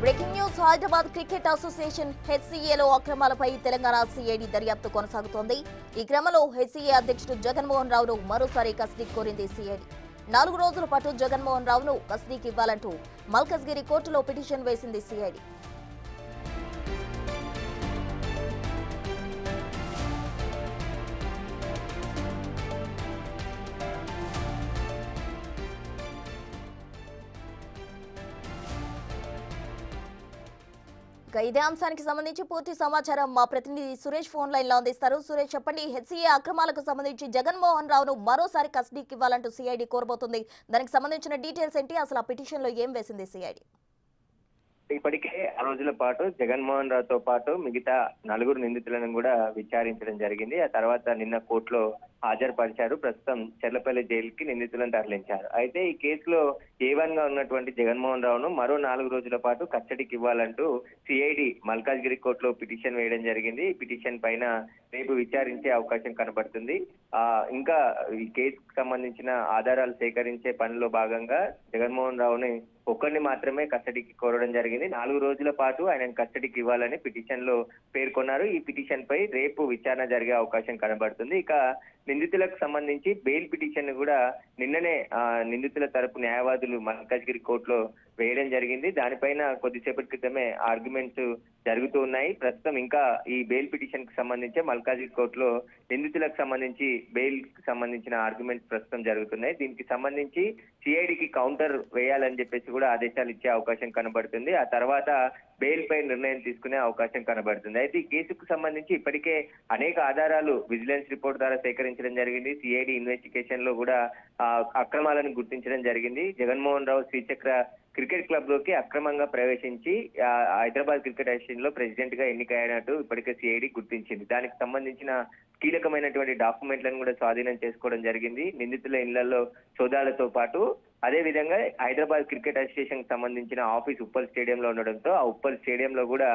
Breaking news Hyderabad cricket association హెచ్సీఏలో అక్రమాలపై Telangana CID దర్యాప్తు కొనసాగుతోంది. ఈ క్రమంలో హెచ్సీఏ అధ్యక్షుడు జగన్మోహన్ రావును మరోసారి కస్టడీకి కోరింది సిఐడి. 4 రోజుల పాటు జగన్మోహన్ రావును కస్టడీకి ఇవ్వాలంటూ మల్కజ్గిరి కోర్టులో పిటిషన్ వేసింది సిఐడి. ఇదే అంశానికి సంబంధించి పూర్తి సమాచారం మా ప్రతినిధి సురేష్ ఫోన్ లైన్ లో అందిస్తారు. సురేష్, చెప్పండి, హెచ్సీఏ అక్రమాలకు సంబంధించి జగన్మోహన్ రావును మరోసారి కస్టడీకి ఇవ్వాలంటూ సిఐడి కోరబోతుంది. దానికి సంబంధించిన డీటెయిల్స్ ఏంటి, అసలు ఆ పిటిషన్ లో ఏం వేసింది సిఐడి? ఇప్పటికే ఆ రోజుల పాటు జగన్మోహన్ రావుతో పాటు మిగతా 4 నిందితులను కూడా విచారించడం జరిగింది. ఆ తర్వాత నిన్న కోర్టులో హాజరుపరిచారు. ప్రస్తుతం చెర్లపల్లి జైలుకి నిందితులను తరలించారు. అయితే ఈ కేసులో A1 గా ఉన్నటువంటి జగన్మోహన్ రావును మరో 4 రోజుల పాటు కస్టడీకి ఇవ్వాలంటూ సిఐడి మల్కాజ్గిరి కోర్టులో పిటిషన్ వేయడం జరిగింది. ఈ పిటిషన్ పైన రేపు విచారించే అవకాశం కనబడుతుంది. ఇంకా ఈ కేసుకు సంబంధించిన ఆధారాలు సేకరించే పనిలో భాగంగా జగన్మోహన్ రావుని ఒక్కరిని మాత్రమే కస్టడీకి కోరడం జరిగింది. 4 రోజుల పాటు ఆయన కస్టడీకి ఇవ్వాలని పిటిషన్ లో పేర్కొన్నారు. ఈ పిటిషన్ పై రేపు విచారణ జరిగే అవకాశం కనబడుతుంది. ఇక నిందితులకు సంబంధించి బెయిల్ పిటిషన్ కూడా నిన్ననే నిందితుల తరపు న్యాయవాదులు మల్కాజ్గిరి కోర్టులో వేయడం జరిగింది. దానిపైన కొద్దిసేపటి క్రితమే ఆర్గ్యుమెంట్స్ జరుగుతూ ఉన్నాయి. ప్రస్తుతం ఇంకా ఈ బెయిల్ పిటిషన్ కి సంబంధించి మల్కాజ్గిరి కోర్టులో నిందితులకు సంబంధించి బెయిల్ కి సంబంధించిన ఆర్గ్యుమెంట్స్ ప్రస్తుతం జరుగుతున్నాయి. దీనికి సంబంధించి సిఐడికి కౌంటర్ వేయాలని చెప్పేసి కూడా ఆదేశాలు ఇచ్చే అవకాశం కనబడుతుంది. ఆ తర్వాత బెయిల్ పై నిర్ణయం తీసుకునే అవకాశం కనబడుతుంది. అయితే ఈ కేసుకు సంబంధించి ఇప్పటికే అనేక ఆధారాలు విజిలెన్స్ రిపోర్ట్ ద్వారా సేకరించడం జరిగింది. సిఐడి ఇన్వెస్టిగేషన్ లో కూడా అక్రమాలను గుర్తించడం జరిగింది. జగన్మోహన్ రావు శ్రీచక్ర క్రికెట్ క్లబ్ లోకి అక్రమంగా ప్రవేశించి హైదరాబాద్ క్రికెట్ అసోసియేషన్ లో ప్రెసిడెంట్ గా ఎన్నికైనట్టు ఇప్పటికే సిఐడి గుర్తించింది. దానికి సంబంధించిన కీలకమైనటువంటి డాక్యుమెంట్లను కూడా స్వాధీనం చేసుకోవడం జరిగింది. నిందితుల ఇళ్లలో సోదాలతో పాటు అదే విధంగా హైదరాబాద్ క్రికెట్ అసోసియేషన్ కి సంబంధించిన ఆఫీస్ ఉప్పల్ స్టేడియంలో ఉండడంతో ఆ ఉప్పల్ స్టేడియంలో కూడా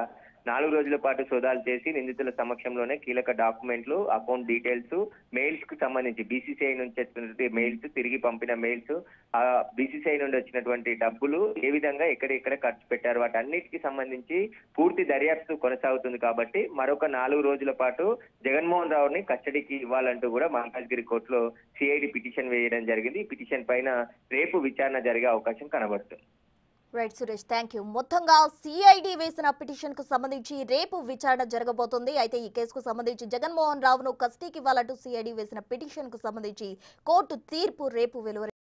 4 రోజుల పాటు సోదాలు చేసి నిందితుల సమక్షంలోనే కీలక డాక్యుమెంట్లు, అకౌంట్ డీటెయిల్స్, మెయిల్స్ కు సంబంధించి బీసీసీఐ నుంచి వచ్చినటువంటి మెయిల్స్, తిరిగి పంపిన మెయిల్స్, ఆ బీసీసీఐ నుండి వచ్చినటువంటి డబ్బులు ఏ విధంగా ఎక్కడెక్కడ ఖర్చు పెట్టారు, వాటన్నిటికి సంబంధించి పూర్తి దర్యాప్తు కొనసాగుతుంది. కాబట్టి మరొక 4 రోజుల పాటు జగన్మోహన్ రావుని కస్టడీకి ఇవ్వాలంటూ కూడా మల్కాజ్గిరి కోర్టులో సిఐడి పిటిషన్ వేయడం జరిగింది. ఈ పిటిషన్ పైన రేపు విచారణ జరిగే అవకాశం కనబడుతుంది. Right Suresh, thank you. మొత్తంగా సిఐడి వేసిన పిటిషన్ కు సంబంధించి రేపు విచారణ జరగబోతోంది. అయితే ఈ కేసుకు సంబంధించి జగన్మోహన్ రావును కస్టడీకి ఇవ్వాలంటూ సిఐడి వేసిన పిటిషన్ కు సంబంధించి కోర్టు తీర్పు రేపు వెలువరి